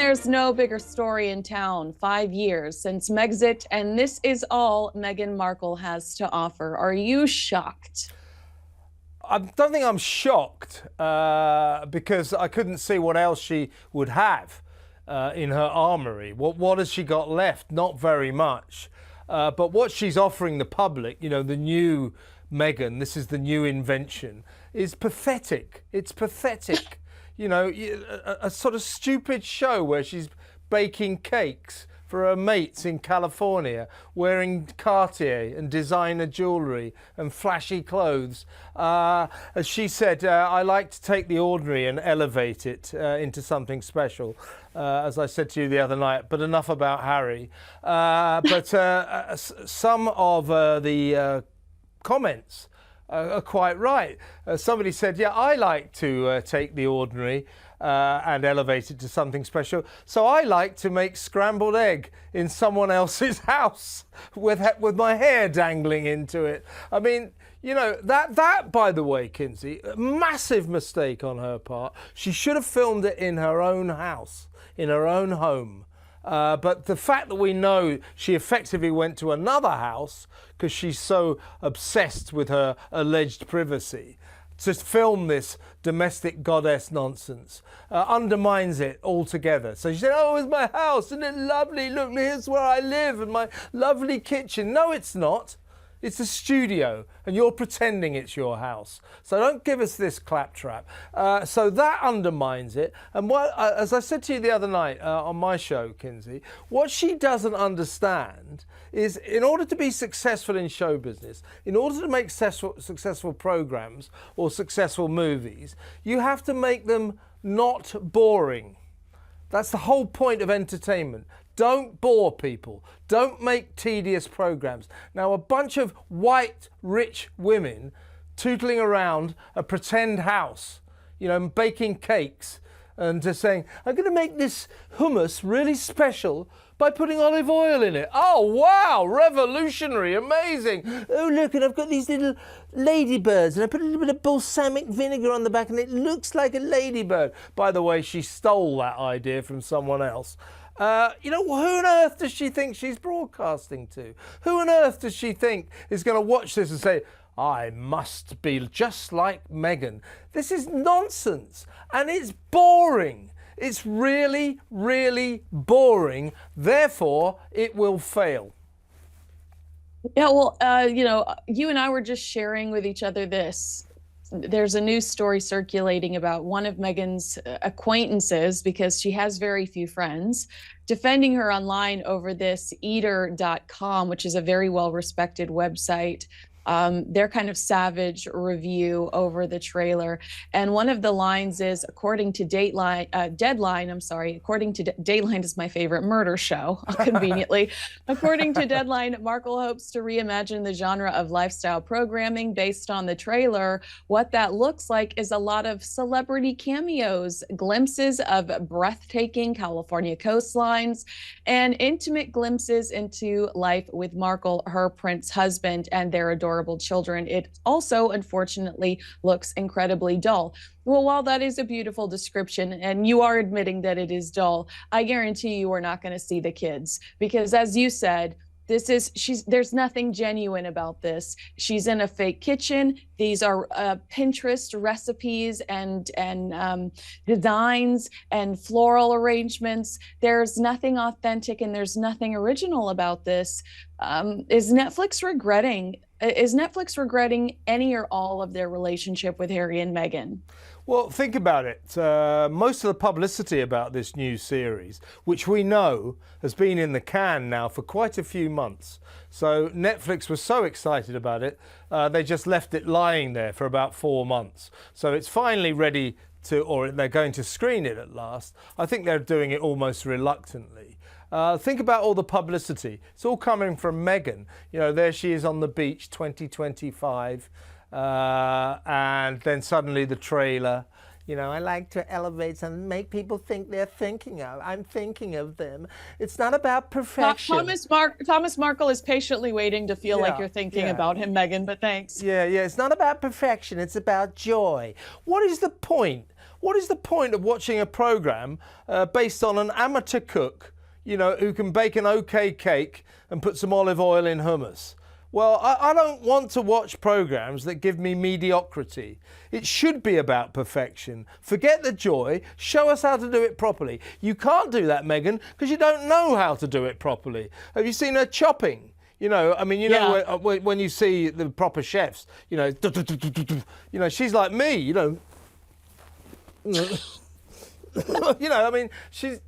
there's no bigger story in town. 5 years since Megxit, and this is all Meghan Markle has to offer. Are you shocked? I don't think I'm shocked because I couldn't see what else she would have in her armoury. What has she got left? Not very much. But what she's offering the public, you know, the new Meghan, this is the new invention, is pathetic. It's pathetic. You know, a sort of stupid show where she's baking cakes for her mates in California, wearing Cartier and designer jewellery and flashy clothes. As she said, I like to take the ordinary and elevate it into something special, as I said to you the other night, but enough about Harry. Some of the comments are quite right. Somebody said, yeah, I like to take the ordinary and elevate it to something special. So I like to make scrambled egg in someone else's house with my hair dangling into it. I mean, you know, that by the way, Kinsey, a massive mistake on her part. She should have filmed it in her own house, in her own home. But the fact that we know she effectively went to another house because she's so obsessed with her alleged privacy to film this domestic goddess nonsense undermines it altogether. So she said, oh, it's my house, isn't it lovely? Look, here's where I live and my lovely kitchen. No, it's not. It's a studio, and you're pretending it's your house. So don't give us this claptrap. So that undermines it. And as I said to you the other night on my show, Kinsey, what she doesn't understand is in order to be successful in show business, in order to make successful programs or successful movies, you have to make them not boring. That's the whole point of entertainment. Don't bore people. Don't make tedious programs. Now, a bunch of white, rich women tootling around a pretend house, you know, baking cakes and just saying, I'm going to make this hummus really special by putting olive oil in it. Oh, wow, revolutionary, amazing. Oh, look, and I've got these little ladybirds, and I put a little bit of balsamic vinegar on the back, and it looks like a ladybird. By the way, she stole that idea from someone else. You know, who on earth does she think she's broadcasting to? Who on earth does she think is going to watch this and say, I must be just like Meghan? This is nonsense, and it's boring. It's really, really boring. Therefore, it will fail. Yeah, well, you know, you and I were just sharing with each other this. There's a news story circulating about one of Meghan's acquaintances, because she has very few friends, defending her online over this eater.com, which is a very well-respected website. Their kind of savage review over the trailer. And one of the lines is, according to Deadline, according to Dateline is my favorite murder show, conveniently. According to Deadline, Markle hopes to reimagine the genre of lifestyle programming based on the trailer. What that looks like is a lot of celebrity cameos, glimpses of breathtaking California coastlines, and intimate glimpses into life with Markle, her prince husband, and their adorable children. It also, unfortunately, looks incredibly dull. Well, while that is a beautiful description, and you are admitting that it is dull, I guarantee you are not going to see the kids, because as you said, there's nothing genuine about this. She's in a fake kitchen. These are Pinterest recipes and designs and floral arrangements. There's nothing authentic and there's nothing original about this. Is Netflix regretting any or all of their relationship with Harry and Meghan? Well, think about it. Most of the publicity about this new series, which we know has been in the can now for quite a few months. So Netflix was so excited about it, they just left it lying there for about 4 months. So it's finally ready to, or they're going to screen it at last. I think they're doing it almost reluctantly. Think about all the publicity. It's all coming from Meghan. You know, there she is on the beach, 2025. And then suddenly the trailer, you know, I like to elevate and make people think I'm thinking of them. It's not about perfection. Thomas Markle is patiently waiting to feel like you're thinking about him, Meghan, but thanks. Yeah, it's not about perfection. It's about joy. What is the point? What is the point of watching a program based on an amateur cook, you know, who can bake an okay cake and put some olive oil in hummus? Well, I don't want to watch programs that give me mediocrity. It should be about perfection. Forget the joy. Show us how to do it properly. You can't do that, Meghan, because you don't know how to do it properly. Have you seen her chopping? You know, I mean, you know, when you see the proper chefs, you know, she's like me, you know. You know, I mean, she's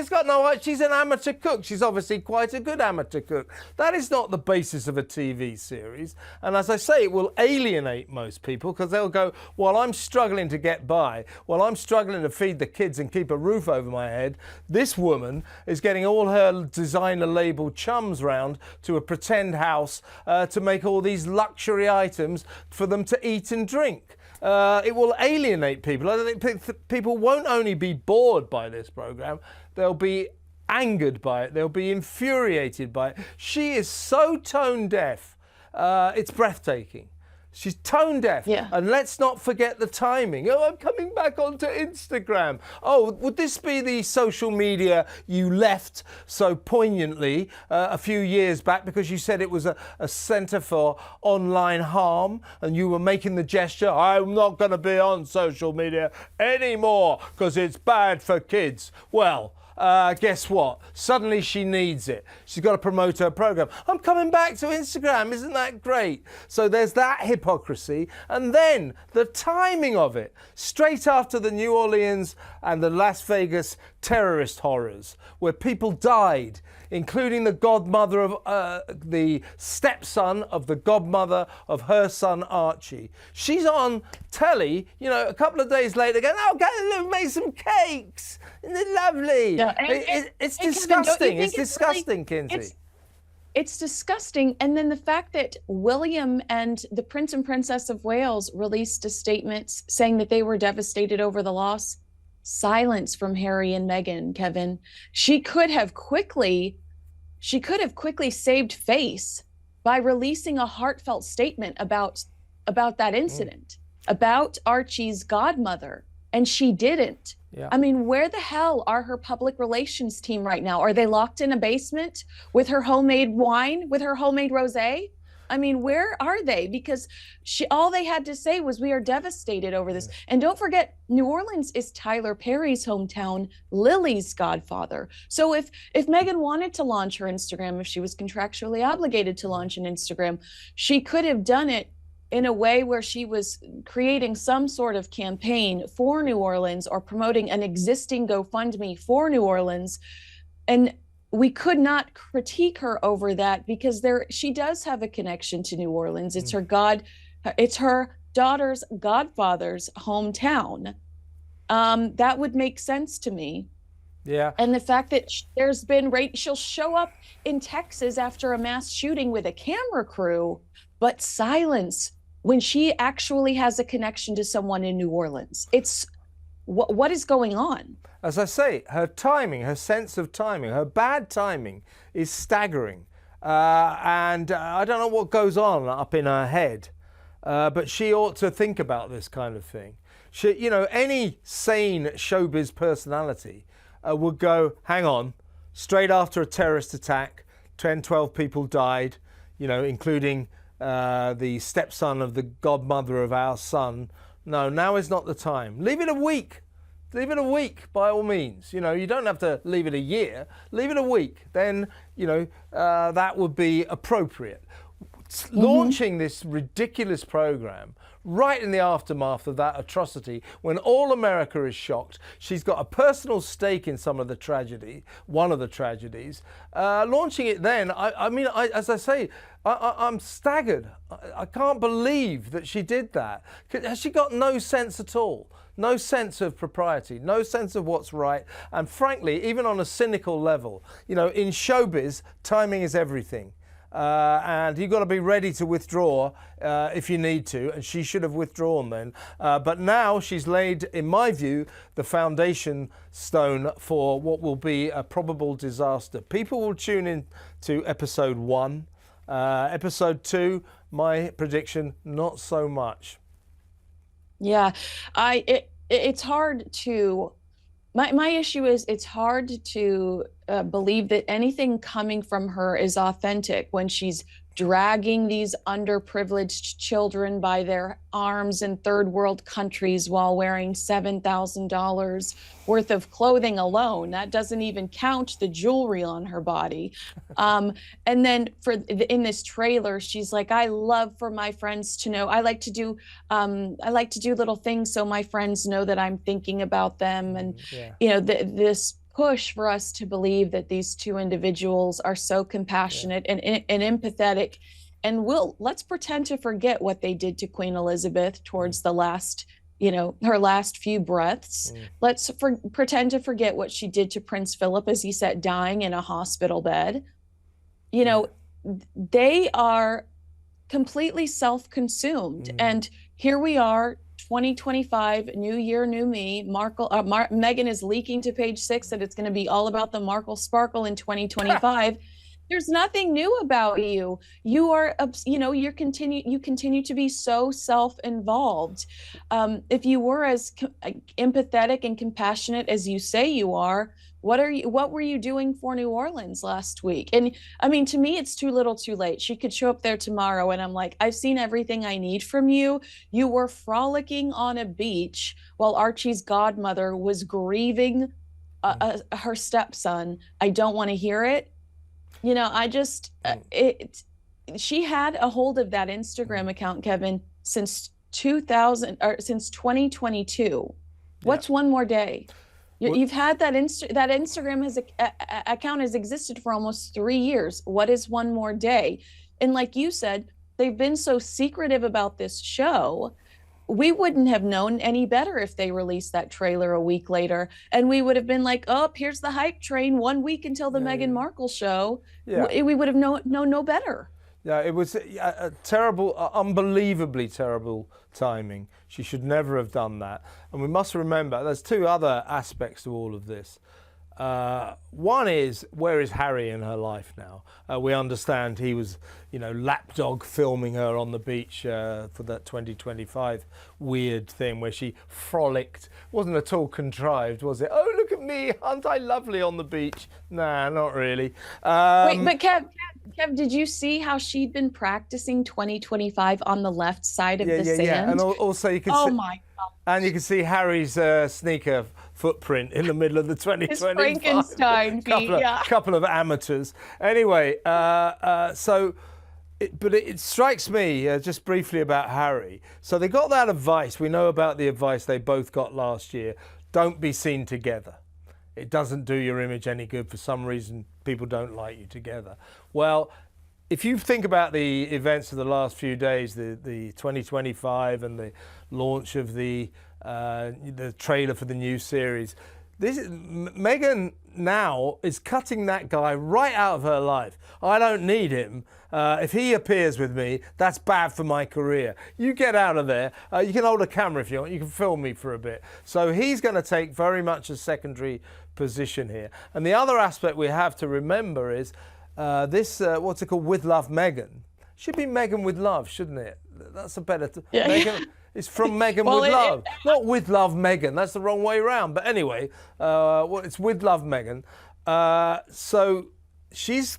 got no. She's an amateur cook. She's obviously quite a good amateur cook. That is not the basis of a TV series. And as I say, it will alienate most people because they'll go, "While I'm struggling to get by, while I'm struggling to feed the kids and keep a roof over my head, this woman is getting all her designer label chums round to a pretend house to make all these luxury items for them to eat and drink." It will alienate people. I think people won't only be bored by this program, they'll be angered by it, they'll be infuriated by it. She is so tone deaf, it's breathtaking. She's tone deaf. Yeah. And let's not forget the timing. Oh, I'm coming back onto Instagram. Oh, would this be the social media you left so poignantly a few years back because you said it was a centre for online harm and you were making the gesture, I'm not going to be on social media anymore because it's bad for kids? Well, guess what? Suddenly she needs it. She's got to promote her program. I'm coming back to Instagram. Isn't that great? So there's that hypocrisy. And then the timing of it. Straight after the New Orleans and the Las Vegas terrorist horrors, where people died, including the godmother of the stepson of the godmother of her son Archie. She's on telly, you know, a couple of days later going, oh, go make some cakes. Isn't it lovely? Yeah, it's disgusting. Kevin, it's disgusting, really, Kinsey. It's disgusting. And then the fact that William and the Prince and Princess of Wales released a statement saying that they were devastated over the loss. Silence from Harry and Meghan, Kevin. She could have quickly saved face by releasing a heartfelt statement about that incident, about Archie's godmother, and she didn't. Yeah. I mean, where the hell are her public relations team right now? Are they locked in a basement with her homemade wine, with her homemade rosé? I mean, where are they? Because all they had to say was, we are devastated over this. And don't forget, New Orleans is Tyler Perry's hometown, Lily's godfather. So if Meghan wanted to launch her Instagram, if she was contractually obligated to launch an Instagram, she could have done it in a way where she was creating some sort of campaign for New Orleans or promoting an existing GoFundMe for New Orleans. And we could not critique her over that because she does have a connection to New Orleans. It's her daughter's godfather's hometown. That would make sense to me. Yeah. And the fact that she'll show up in Texas after a mass shooting with a camera crew, but silence when she actually has a connection to someone in New Orleans. It's what is going on? As I say, her timing, her sense of timing, her bad timing is staggering. And I don't know what goes on up in her head, but she ought to think about this kind of thing. You know, any sane showbiz personality would go, hang on, straight after a terrorist attack, 10, 12 people died, you know, including the stepson of the godmother of our son. No, now is not the time. Leave it a week. Leave it a week, by all means. You know, you don't have to leave it a year. Leave it a week. Then, you know, that would be appropriate. Launching this ridiculous program right in the aftermath of that atrocity, when all America is shocked. She's got a personal stake in some of the tragedy, one of the tragedies. Launching it then, as I say, I'm staggered. I can't believe that she did that. Has she got no sense at all? No sense of propriety, no sense of what's right. And frankly, even on a cynical level, you know, in showbiz, timing is everything. And you've got to be ready to withdraw if you need to, and she should have withdrawn then. But now she's laid, in my view, the foundation stone for what will be a probable disaster. People will tune in to episode 1. Episode 2, my prediction, not so much. Yeah, it's hard to my issue is it's hard to believe that anything coming from her is authentic when she's dragging these underprivileged children by their arms in third world countries while wearing $7,000 worth of clothing alone. That doesn't even count the jewelry on her body. And then in this trailer, she's like, I love for my friends to know. I like to do little things so my friends know that I'm thinking about them. And Yeah. this push for us to believe that these two individuals are so compassionate and empathetic, and let's pretend to forget what they did to Queen Elizabeth towards the last, her last few breaths. Let's pretend to forget what she did to Prince Philip as he sat dying in a hospital bed. They are completely self-consumed, and here we are, 2025, new year, new me. Meghan is leaking to Page Six that it's going to be all about the Markle sparkle in 2025. There's nothing new about you. You are, you continue to be so self-involved. If you were as empathetic and compassionate as you say you are, what were you doing for New Orleans last week? And I mean, to me, it's too little too late. She could show up there tomorrow and I'm like, I've seen everything I need from you. You were frolicking on a beach while Archie's godmother was grieving her stepson. I don't want to hear it. She had a hold of that Instagram account, Kevin, since 2022. What's one more day? You've had that Instagram account has existed for almost 3 years. What is one more day? And like you said, they've been so secretive about this show. We wouldn't have known any better if they released that trailer a week later, and we would have been like, oh, here's the hype train 1 week until the Meghan Markle show. We would have known no better. Yeah, it was a terrible, unbelievably terrible timing. She should never have done that. And we must remember, there's two other aspects to all of this. One is, where is Harry in her life now? We understand he was, lapdog filming her on the beach for that 2025 weird thing where she frolicked. Wasn't at all contrived, was it? Oh, look at me, aren't I lovely on the beach? Nah, not really. Wait, but Kev, did you see how she'd been practicing 2025 on the left side of the sand? Yeah, and also you can see, my God. And you can see Harry's sneaker footprint in the middle of the 2025. His Frankenstein feet, couple of amateurs. Anyway, it strikes me, just briefly about Harry. So they got that advice. We know about the advice they both got last year. Don't be seen together. It doesn't do your image any good. For some reason, people don't like you together. Well, if you think about the events of the last few days, the 2025 and the launch of the trailer for the new series, Meghan now is cutting that guy right out of her life. I don't need him. If he appears with me, that's bad for my career. You get out of there. You can hold a camera if you want. You can film me for a bit. So he's going to take very much a secondary position here. And the other aspect we have to remember is this, what's it called, With Love Meghan. Should be Meghan with Love, shouldn't it? That's a better... Meghan, it's from Meghan with Love. Not With Love Meghan. That's the wrong way around. But anyway, it's With Love Meghan. So she's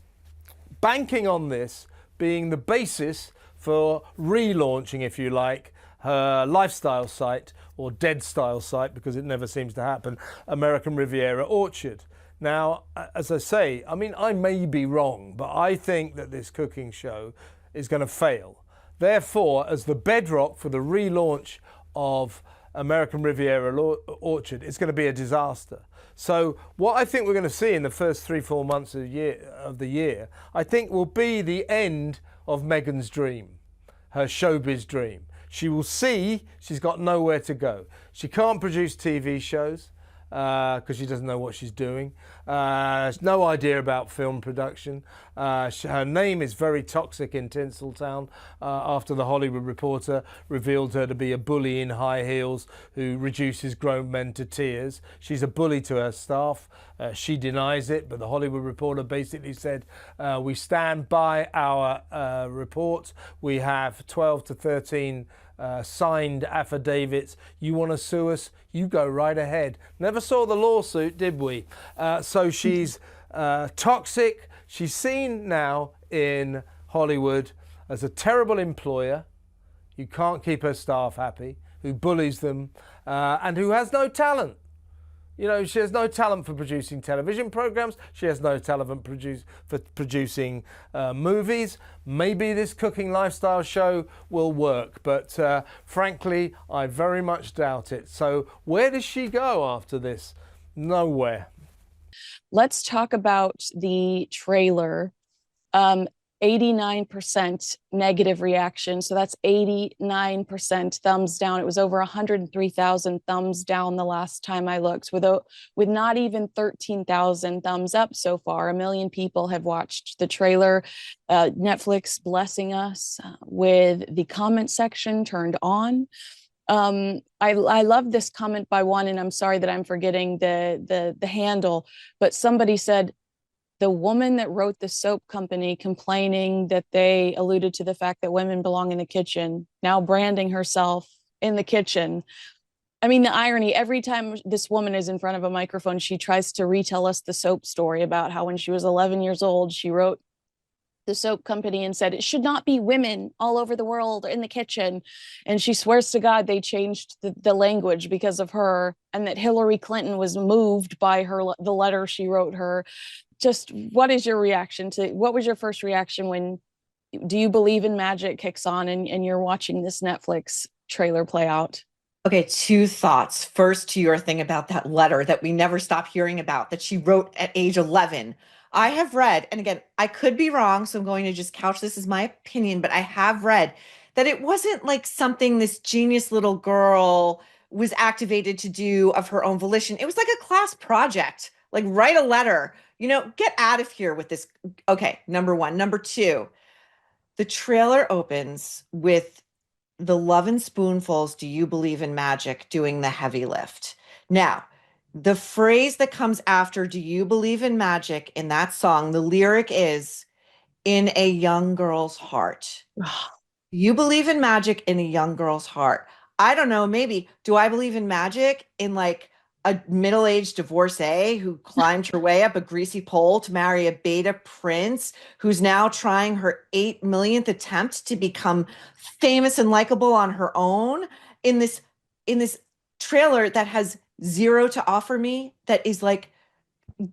banking on this being the basis for relaunching, if you like, her lifestyle site, or dead style site, because it never seems to happen, American Riviera Orchard. Now, as I say, I mean, I may be wrong, but I think that this cooking show is going to fail. Therefore, as the bedrock for the relaunch of American Riviera Orchard, it's going to be a disaster. So what I think we're going to see in the first 3-4 months of the year, I think will be the end of Meghan's dream, her showbiz dream. She will see she's got nowhere to go. She can't produce TV shows because she doesn't know what she's doing. Has no idea about film production. Her name is very toxic in Tinseltown after the Hollywood Reporter revealed her to be a bully in high heels who reduces grown men to tears. She's a bully to her staff. She denies it, but the Hollywood Reporter basically said, we stand by our report. We have 12 to 13 signed affidavits. You want to sue us? You go right ahead. Never saw the lawsuit, did we? So she's toxic. She's seen now in Hollywood as a terrible employer who can't keep her staff happy, who bullies them, and who has no talent. You know, she has no talent for producing television programs. She has no talent for producing movies. Maybe this cooking lifestyle show will work, but frankly, I very much doubt it. So where does she go after this? Nowhere. Let's talk about the trailer. 89% negative reaction. So that's 89% thumbs down. It was over 103,000 thumbs down the last time I looked, with not even 13,000 thumbs up so far. 1 million people have watched the trailer. Netflix blessing us with the comment section turned on. I love this comment by one, and I'm sorry that I'm forgetting the handle, but somebody said, the woman that wrote the soap company complaining that they alluded to the fact that women belong in the kitchen, now branding herself in the kitchen. I mean, the irony, every time this woman is in front of a microphone, she tries to retell us the soap story about how when she was 11 years old, she wrote the soap company and said it should not be women all over the world in the kitchen. And she swears to God they changed the language because of her, and that Hillary Clinton was moved by the letter she wrote her. Just what is your reaction to, what was your first reaction when Do You Believe in Magic kicks on and you're watching this Netflix trailer play out? Okay, two thoughts. First, to your thing about that letter that we never stop hearing about that she wrote at age 11. I have read, and again, I could be wrong, so I'm going to just couch this as my opinion, but I have read that it wasn't like something this genius little girl was activated to do of her own volition. It was like a class project, like write a letter, get out of here with this. Okay, number one. Number two, the trailer opens with the Lovin' Spoonfuls, Do You Believe in Magic, doing the heavy lift. Now, the phrase that comes after Do You Believe in Magic in that song, the lyric is, in a young girl's heart. You believe in magic in a young girl's heart. I don't know, maybe. Do I believe in magic in like a middle-aged divorcee who climbed her way up a greasy pole to marry a beta prince who's now trying her 8 millionth attempt to become famous and likable on her own in this trailer that has zero to offer me, that is like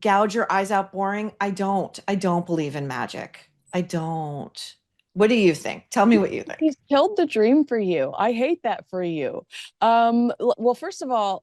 gouge your eyes out boring? I don't believe in magic. I don't. What do you think? Tell me what you think. He's killed the dream for you. I hate that for you. Well, first of all,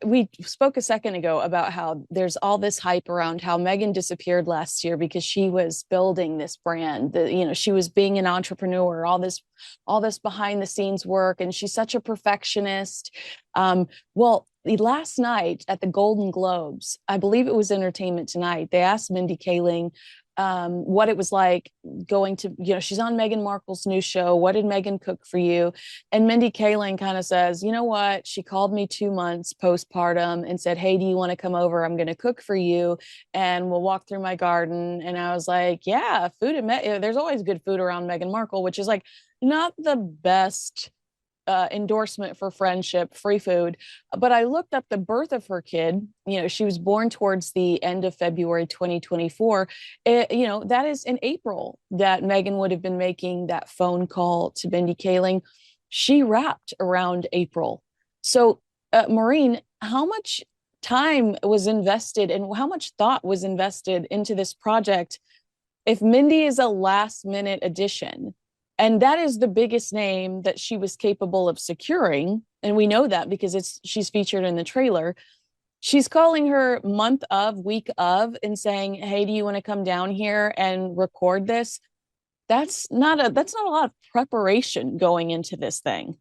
we spoke a second ago about how there's all this hype around how Meghan disappeared last year because she was building this brand. She was being an entrepreneur, all this behind the scenes work, and she's such a perfectionist. Well, last night at the Golden Globes, I believe it was Entertainment Tonight, they asked Mindy Kaling what it was like going to, she's on Meghan Markle's new show. What did Meghan cook for you? And Mindy Kaling kind of says, you know what? She called me 2 months postpartum and said, hey, do you want to come over? I'm going to cook for you and we'll walk through my garden. And I was like, yeah, there's always good food around Meghan Markle, which is like not the best endorsement for friendship, free food. But I looked up the birth of her kid. She was born towards the end of February 2024. That is in April that Meghan would have been making that phone call to Mindy Kaling. She wrapped around April. So, Maureen, how much time was invested and how much thought was invested into this project if Mindy is a last minute addition? And that is the biggest name that she was capable of securing. And we know that because she's featured in the trailer. She's calling her month of, week of, and saying, hey, do you want to come down here and record this? That's not a lot of preparation going into this thing.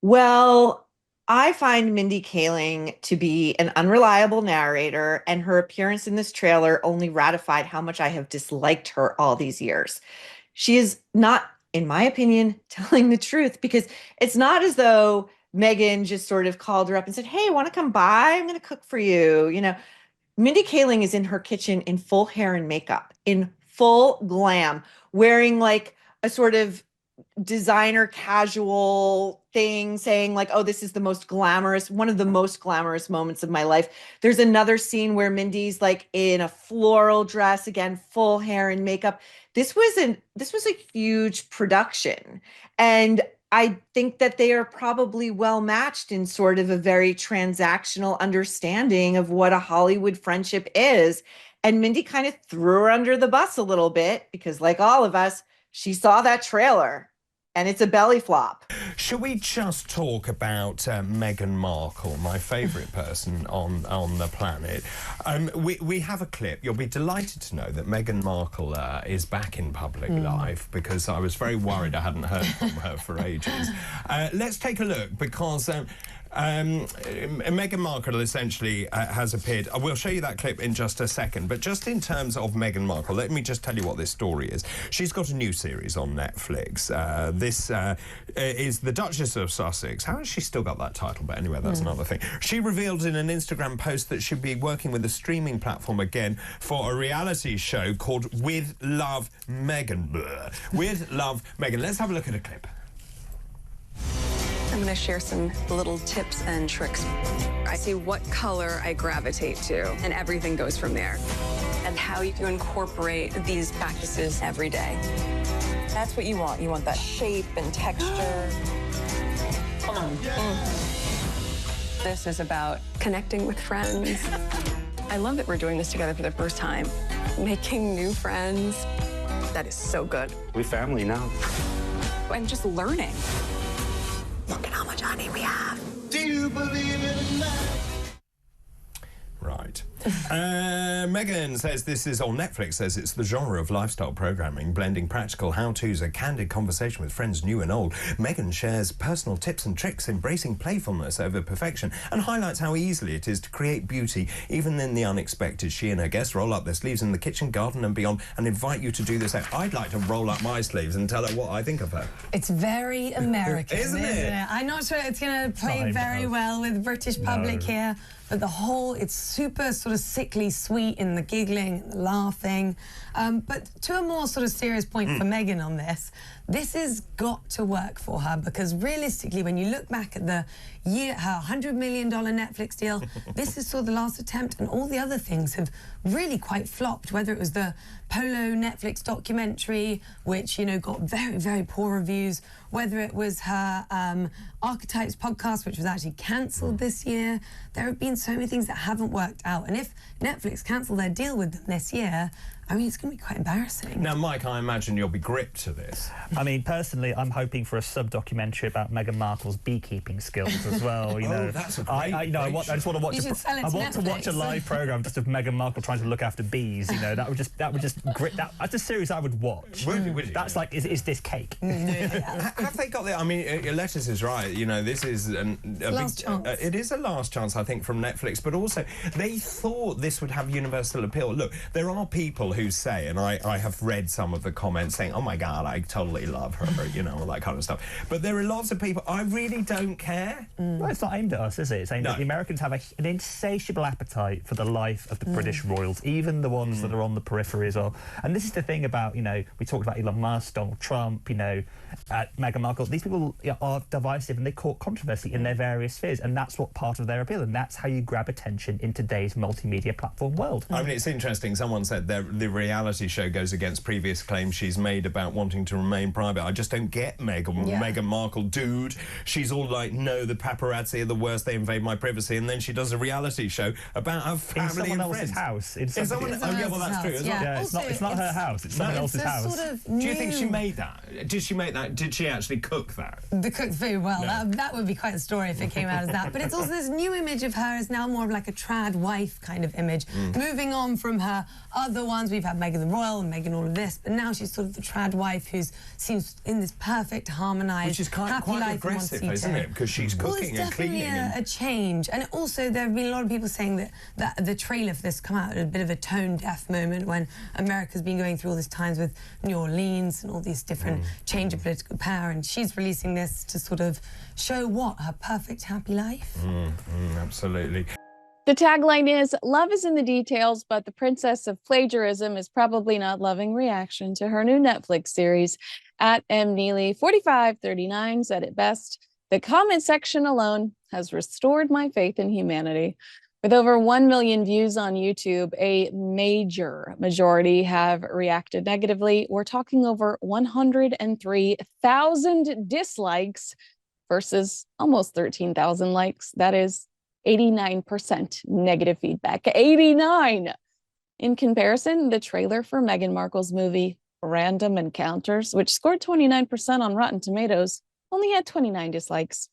Well, I find Mindy Kaling to be an unreliable narrator, and her appearance in this trailer only ratified how much I have disliked her all these years. She is not, in my opinion, telling the truth, because it's not as though Meghan just sort of called her up and said, hey, want to come by? I'm going to cook for you. Mindy Kaling is in her kitchen in full hair and makeup, in full glam, wearing like a sort of designer casual thing saying like, oh, this is the most glamorous, one of the most glamorous moments of my life. There's another scene where Mindy's like in a floral dress, again, full hair and makeup. This was a huge production. And I think that they are probably well matched in sort of a very transactional understanding of what a Hollywood friendship is. And Mindy kind of threw her under the bus a little bit because, like all of us, she saw that trailer and it's a belly flop. Shall we just talk about Meghan Markle, my favourite person on the planet? We have a clip. You'll be delighted to know that Meghan Markle is back in public life, because I was very worried I hadn't heard from her for ages. Let's take a look, because Meghan Markle essentially has appeared. I will show you that clip in just a second, but just in terms of Meghan Markle, let me just tell you what this story is. She's got a new series on Netflix. This is The Duchess of Sussex. How has she still got that title? But anyway, that's another thing. She revealed in an Instagram post that she'd be working with a streaming platform again for a reality show called With Love Meghan. With Love Meghan. Let's have a look at a clip. I'm going to share some little tips and tricks. I see what color I gravitate to, and everything goes from there. And how you can incorporate these practices every day. That's what you want. You want that shape and texture. Come on. This is about connecting with friends. I love that we're doing this together for the first time. Making new friends. That is so good. We're family now. And just learning. Look at how much honey we have. Do you believe in love? Right. Meghan says this is on Netflix, says it's the genre of lifestyle programming, blending practical how-tos, a candid conversation with friends new and old. Meghan shares personal tips and tricks, embracing playfulness over perfection, and highlights how easily it is to create beauty, even in the unexpected. She and her guests roll up their sleeves in the kitchen, garden and beyond, and invite you to do this. I'd like to roll up my sleeves and tell her what I think of her. It's very American, Isn't it? I'm not sure it's going to play very well with the British public here. But the whole, it's super sort of sickly sweet in the giggling and the laughing. But to a more sort of serious point for Meghan on this has got to work for her, because realistically, when you look back at the year, her $100 million Netflix deal, this is sort of the last attempt, and all the other things have really quite flopped, whether it was the Polo Netflix documentary, which, you know, got very, very poor reviews, whether it was her Archetypes podcast, which was actually cancelled this year. There have been so many things that haven't worked out, and if Netflix cancel their deal with them this year, I mean, it's going to be quite embarrassing. Now, Mike, I imagine you'll be gripped to this. I mean, personally, I'm hoping for a sub-documentary about Meghan Markle's beekeeping skills as well. You know, that's a great I just want to watch. I want to watch a live program just of Meghan Markle trying to look after bees. You know, that would just grip. That's a series I would watch. Would you? That's like, is this cake? Have they got the? I mean, Lettuce is right. You know, this is a last chance. It is a last chance, I think, from Netflix. But also, they thought this would have universal appeal. Look, there are people who say, and I have read some of the comments saying, "Oh my God, I totally love her," you know, all that kind of stuff. But there are lots of people. I really don't care. Well, it's not aimed at us, is it? It's aimed at the Americans have an insatiable appetite for the life of the British royals, even the ones that are on the peripheries of. And this is the thing about, you know, we talked about Elon Musk, Donald Trump, you know, Meghan Markle. These people are divisive and they cause controversy in their various spheres, and that's what part of their appeal, and that's how you grab attention in today's multimedia platform world. I mean, it's interesting. Someone said the reality show goes against previous claims she's made about wanting to remain private. I just don't get Meghan Markle, dude. She's all like, no, the paparazzi are the worst. They invade my privacy, and then she does a reality show about her family in someone and else's friends. house. Yeah, well, that's true. Yeah. It's not her house. It's someone else's house. Sort of Do you think she made that? Did she make that? Did she actually cook that? The cooked food, well, that would be quite a story if it came out as that. But it's also this new image of her as now more of like a trad wife kind of image. Moving on from her other ones, we've had Meghan the Royal and Meghan all of this, but now she's sort of the trad wife who seems in this perfect, harmonised, which is quite life aggressive, isn't it? Because she's cooking and cleaning. Well, it's definitely a change. And also, there have been a lot of people saying that the trailer for this come out at a bit of a tone-deaf moment when America's been going through all these times with New Orleans and all these different change of political power, and she's releasing this to sort of show her perfect, happy life. Absolutely. The tagline is, "Love is in the details, but the princess of plagiarism is probably not loving" reaction to her new Netflix series. At mneely4539 said it best. The comment section alone has restored my faith in humanity. With over 1 million views on YouTube, a major majority have reacted negatively. We're talking over 103,000 dislikes versus almost 13,000 likes. That is 89% negative feedback. 89! In comparison, the trailer for Meghan Markle's movie Random Encounters, which scored 29% on Rotten Tomatoes, only had 29 dislikes.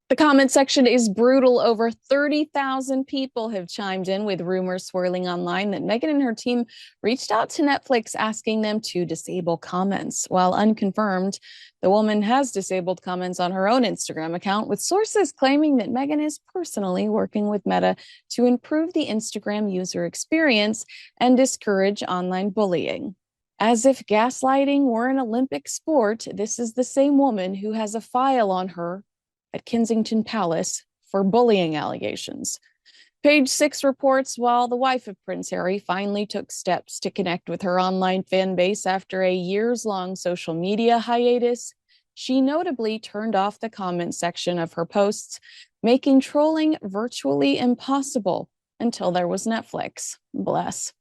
The comment section is brutal. Over 30,000 people have chimed in with rumors swirling online that Meghan and her team reached out to Netflix asking them to disable comments. While unconfirmed, the woman has disabled comments on her own Instagram account, with sources claiming that Meghan is personally working with Meta to improve the Instagram user experience and discourage online bullying. As if gaslighting were an Olympic sport, this is the same woman who has a file on her at Kensington Palace for bullying allegations. Page 6 reports while the wife of Prince Harry finally took steps to connect with her online fan base after a years-long social media hiatus, she notably turned off the comment section of her posts, making trolling virtually impossible until there was Netflix. Bless.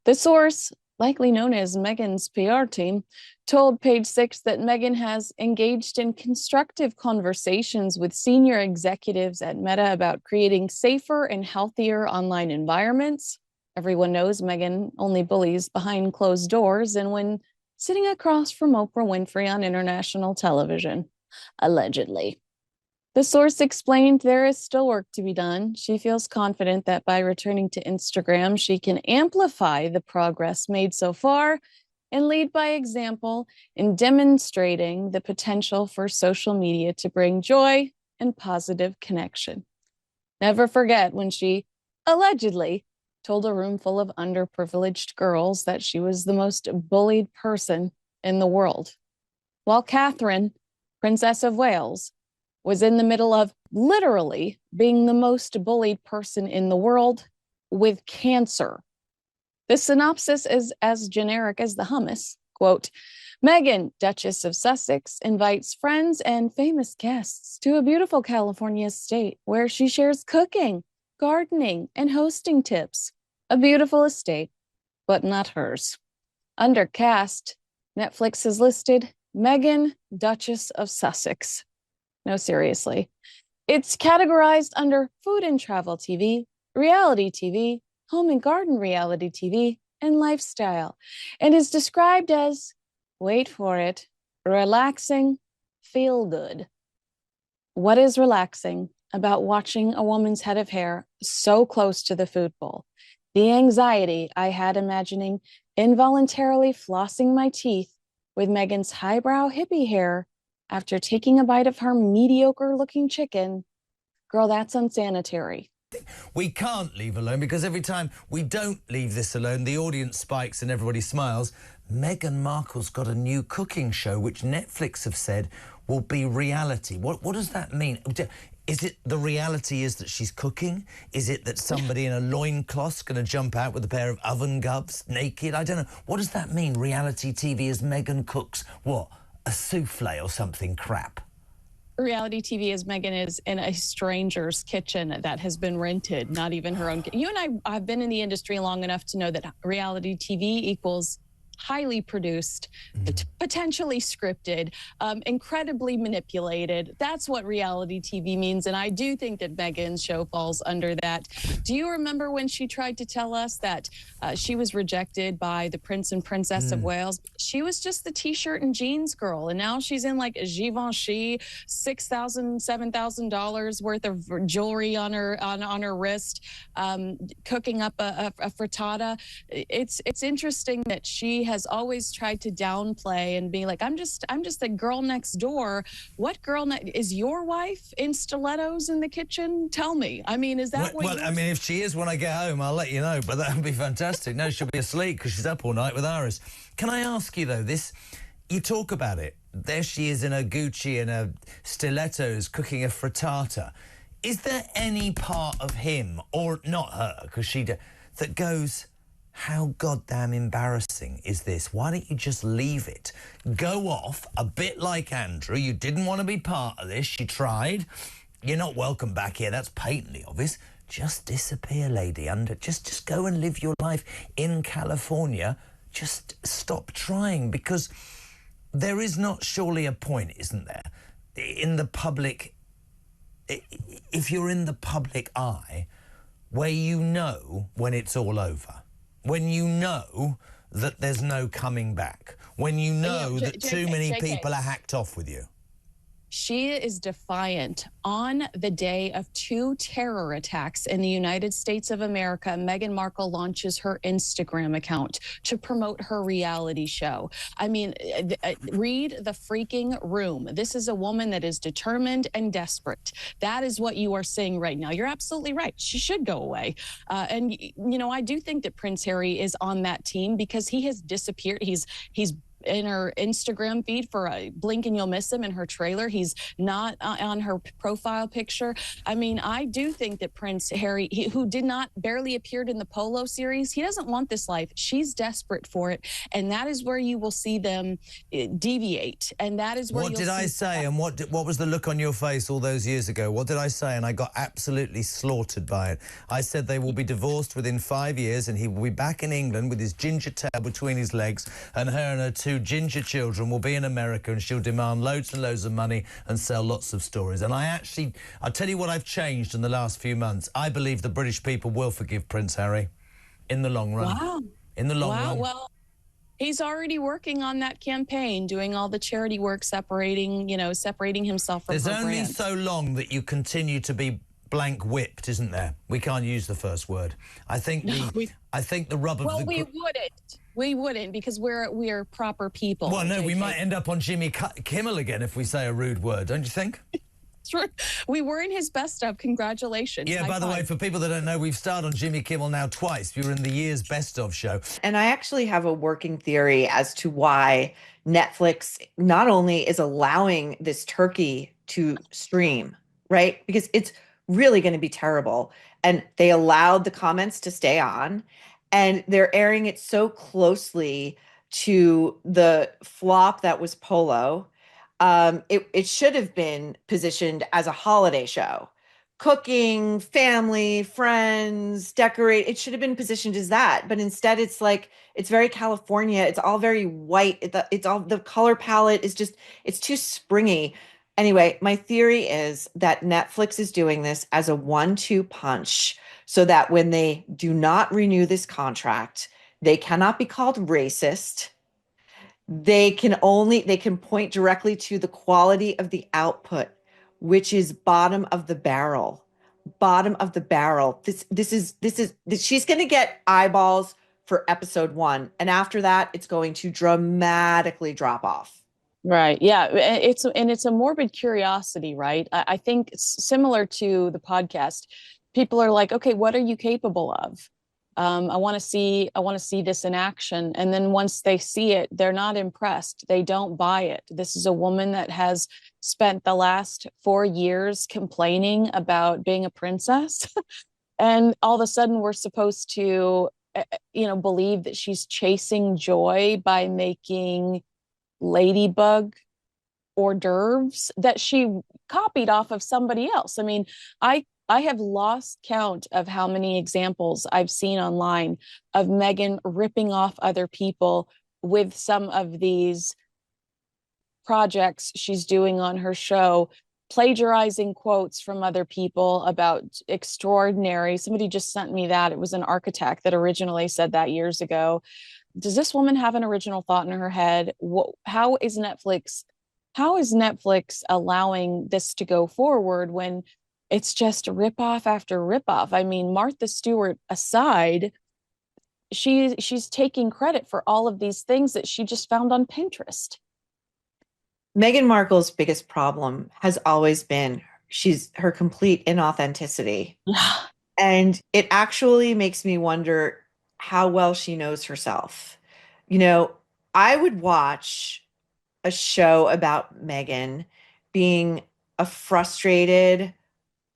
The source, likely known as Meghan's PR team, told Page 6 that Meghan has engaged in constructive conversations with senior executives at Meta about creating safer and healthier online environments. Everyone knows Meghan only bullies behind closed doors and when sitting across from Oprah Winfrey on international television, allegedly. The source explained there is still work to be done. She feels confident that by returning to Instagram, she can amplify the progress made so far and lead by example in demonstrating the potential for social media to bring joy and positive connection. Never forget when she allegedly told a room full of underprivileged girls that she was the most bullied person in the world, while Catherine, Princess of Wales, was in the middle of literally being the most bullied person in the world with cancer. The synopsis is as generic as the hummus. Quote, Meghan, Duchess of Sussex, invites friends and famous guests to a beautiful California estate where she shares cooking, gardening, and hosting tips. A beautiful estate, but not hers. Under cast, Netflix has listed Meghan, Duchess of Sussex. No, seriously. It's categorized under food and travel TV, reality TV, home and garden reality TV, and lifestyle, and is described as, wait for it, relaxing, feel good. What is relaxing about watching a woman's head of hair so close to the food bowl? The anxiety I had imagining involuntarily flossing my teeth with Meghan's highbrow hippie hair after taking a bite of her mediocre-looking chicken. Girl, that's unsanitary. We can't leave alone because every time we don't leave this alone, the audience spikes and everybody smiles. Meghan Markle's got a new cooking show which Netflix have said will be reality. What does that mean? Is it the reality is that she's cooking? Is it that somebody in a loincloth's going to jump out with a pair of oven gloves naked? I don't know. What does that mean, reality TV, as Meghan cooks? What, a souffle or something crap? Reality TV as Meghan is in a stranger's kitchen that has been rented, not even her own. You and I have been in the industry long enough to know that reality TV equals highly produced, potentially scripted, incredibly manipulated. That's what reality TV means. And I do think that Meghan's show falls under that. Do you remember when she tried to tell us that she was rejected by the Prince and Princess of Wales? She was just the t-shirt and jeans girl. And now she's in like Givenchy, $6,000, $7,000 worth of jewelry on her wrist, cooking up a frittata. It's interesting that she has always tried to downplay and be like, I'm just the girl next door. What girl is your wife in stilettos in the kitchen? Tell me. I mean, is that Well, I mean, if she is when I get home, I'll let you know, but that would be fantastic. No, she'll be asleep because she's up all night with Iris. Can I ask you, though, you talk about it. There she is in her Gucci and her stilettos cooking a frittata. Is there any part of him, or not her, because that goes, how goddamn embarrassing is this? Why don't you just leave it? Go off, a bit like Andrew. You didn't want to be part of this. You tried. You're not welcome back here. That's patently obvious. Just disappear, lady. Just go and live your life in California. Just stop trying, because there is not surely a point, isn't there, in the public, if you're in the public eye, where you know when it's all over, when you know that there's no coming back, when you know that too many people are hacked off with you. She is defiant. On the day of 2 terror attacks in the United States of America, Meghan Markle launches her Instagram account to promote her reality show. I mean, read the freaking room. This is a woman that is determined and desperate. That is what you are seeing right now. You're absolutely right. She should go away. And, you know, I do think that Prince Harry is on that team because he has disappeared. He's in her Instagram feed for a blink and you'll miss him in her trailer. He's not on her profile picture. I mean, I do think that Prince Harry, who barely appeared in the Polo series, he doesn't want this life. She's desperate for it. And that is where you will see them deviate. And that is where What did I say? And what was the look on your face all those years ago? What did I say? And I got absolutely slaughtered by it. I said they will be divorced within 5 years and he will be back in England with his ginger tail between his legs, and her and her 2 ginger children will be in America, and she'll demand loads and loads of money and sell lots of stories. And I'll tell you what I've changed in the last few months. I believe the British people will forgive Prince Harry in the long run. Wow. In the long run. Well, he's already working on that campaign, doing all the charity work, separating himself from There's her only brand. so long that you continue to be blank whipped, isn't there? We can't use the first word. I think the rub of well, the... we wouldn't because we're proper people. Well, no, we might end up on Jimmy Kimmel again if we say a rude word, don't you think? True. We were in his best of. Congratulations. Yeah, by the way, for people that don't know, we've starred on Jimmy Kimmel now twice. We were in the year's best of show. And I actually have a working theory as to why Netflix not only is allowing this turkey to stream, right? Because it's really going to be terrible. And they allowed the comments to stay on, and they're airing it so closely to the flop that was Polo. It should have been positioned as a holiday show. Cooking, family, friends, decorate. It should have been positioned as that. But instead it's like, it's very California. It's all very white. It's all, the color palette is just, it's too springy. Anyway, my theory is that Netflix is doing this as a 1-2 punch so that when they do not renew this contract, they cannot be called racist. They can point directly to the quality of the output, which is bottom of the barrel. Bottom of the barrel. She's going to get eyeballs for episode 1. And after that, it's going to dramatically drop off. Right. Yeah. It's a morbid curiosity, right? I think it's similar to the podcast. People are like, okay, what are you capable of? I want to see this in action. And then once they see it, they're not impressed. They don't buy it. This is a woman that has spent the last 4 years complaining about being a princess. And all of a sudden we're supposed to, believe that she's chasing joy by making ladybug hors d'oeuvres that she copied off of somebody else. I mean, I have lost count of how many examples I've seen online of Meghan ripping off other people with some of these projects she's doing on her show, plagiarizing quotes from other people about extraordinary. Somebody just sent me that. It was an architect that originally said that years ago. Does this woman have an original thought in her head? How is Netflix allowing this to go forward when it's just ripoff after ripoff? I mean, Martha Stewart aside, she's taking credit for all of these things that she just found on Pinterest. Meghan Markle's biggest problem has always been her complete inauthenticity. And it actually makes me wonder how well she knows herself. I would watch a show about Meghan being a frustrated,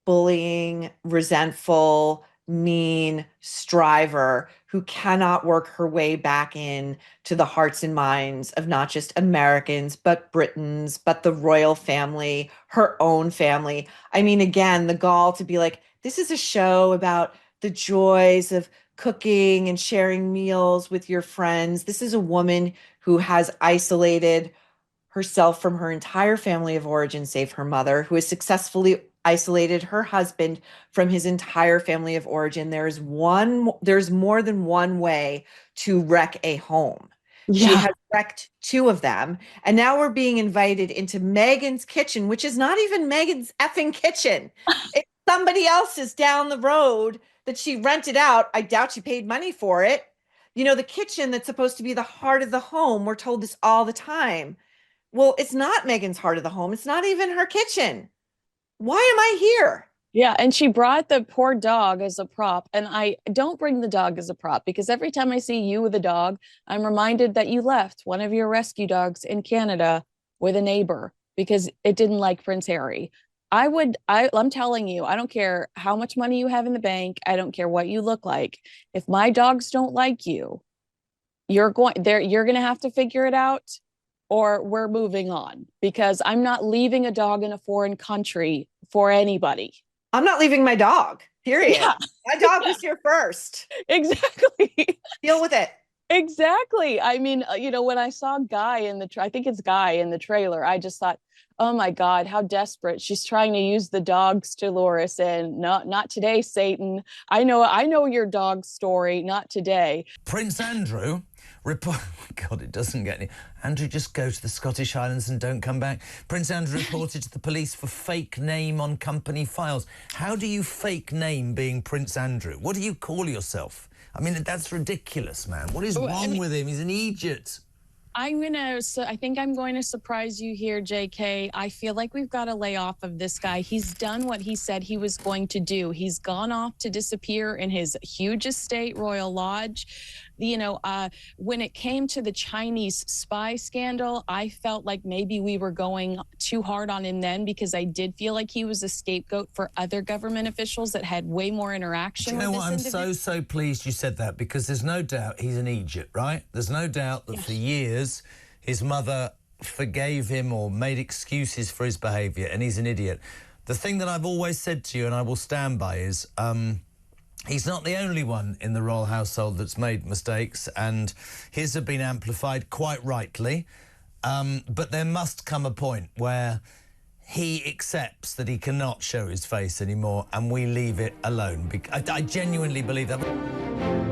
bullying, resentful, mean striver who cannot work her way back in to the hearts and minds of not just Americans, but Britons, but the royal family, her own family. I mean, again, the gall to be like, this is a show about the joys of cooking and sharing meals with your friends. This is a woman who has isolated herself from her entire family of origin, save her mother, who has successfully isolated her husband from his entire family of origin. There's more than one way to wreck a home. Yeah. She has wrecked two of them. And now we're being invited into Meghan's kitchen, which is not even Meghan's effing kitchen. It's somebody else's down the road that she rented out. I doubt she paid money for it. You know, the kitchen that's supposed to be the heart of the home. We're told this all the time. Well, it's not Meghan's heart of the home. It's not even her kitchen. Why am I here? Yeah, and she brought the poor dog as a prop. And I don't bring the dog as a prop because every time I see you with a dog, I'm reminded that you left one of your rescue dogs in Canada with a neighbor because it didn't like Prince Harry. I'm telling you, I don't care how much money you have in the bank. I don't care what you look like. If my dogs don't like you, you're going to have to figure it out, or we're moving on, because I'm not leaving a dog in a foreign country for anybody. I'm not leaving my dog, period. Yeah. My dog was here first. Exactly. Deal with it. Exactly. I mean, when I saw Guy I think it's Guy in the trailer, I just thought, oh my God, how desperate. She's trying to use the dogs to lure us in. Not today, Satan. I know your dog story. Not today. Prince Andrew God, it doesn't get any. Andrew, just go to the Scottish Highlands and don't come back. Prince Andrew reported to the police for fake name on company files. How do you fake name being Prince Andrew? What do you call yourself? I mean, that's ridiculous, man. What is wrong with him? He's an idiot. I think I'm going to surprise you here, JK. I feel like we've got to lay off of this guy. He's done what he said he was going to do. He's gone off to disappear in his huge estate, Royal Lodge. When it came to the Chinese spy scandal, I felt like maybe we were going too hard on him then, because I did feel like he was a scapegoat for other government officials that had way more interaction with this individual. I'm so pleased you said that, because there's no doubt he's an idiot, right? There's no doubt that for years his mother forgave him or made excuses for his behaviour, and he's an idiot. The thing that I've always said to you, and I will stand by, is he's not the only one in the royal household that's made mistakes, and his have been amplified quite rightly. But there must come a point where he accepts that he cannot show his face anymore and we leave it alone. I genuinely believe that.